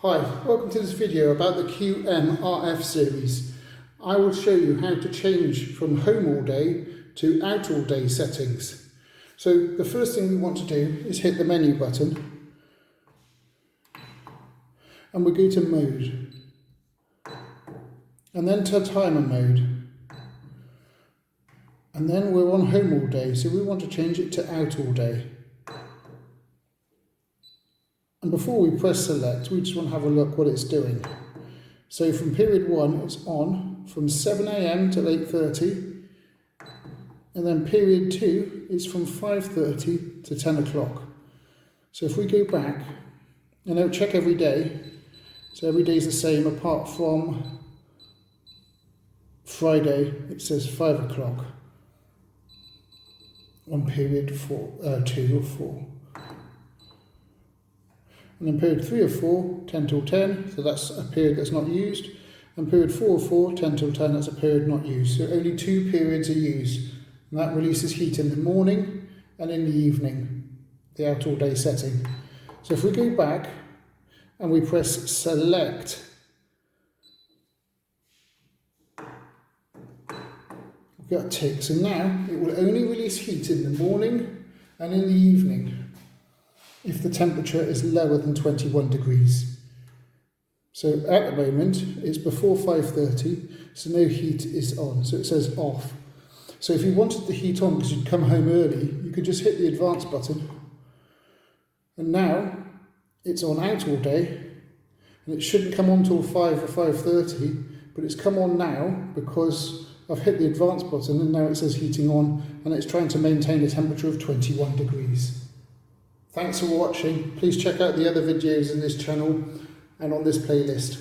Hi, welcome to this video about the QMRF series. I will show you how to change from home all day to out all day settings. So the first thing we want to do is hit the menu button and we go to mode and then to timer mode, and then we're on home all day, so we want to change it to out all day. And before we press select, we just want to have a look what it's doing. So from period 1, it's on from 7 AM till 8:30, and then period 2 is from 5:30 to 10 o'clock. So if we go back, and I'll check every day, so every day is the same apart from Friday, it says 5 o'clock on period 2 or 4. And then period 3 or 4, 10 till 10, so that's a period that's not used. And period 4 or 4, 10 till 10, that's a period not used. So only 2 periods are used. And that releases heat in the morning and in the evening, the out all day setting. So if we go back and we press select, we've got a tick. So now it will only release heat in the morning and in the evening if the temperature is lower than 21 degrees. So at the moment it's before 5:30, so no heat is on, so it says off. So if you wanted the heat on because you'd come home early, you could just hit the advance button, and now it's on out all day, and it shouldn't come on till 5 or 5:30, but it's come on now because I've hit the advance button and now it says heating on, and it's trying to maintain a temperature of 21 degrees. Thanks for watching. Please check out the other videos in this channel and on this playlist.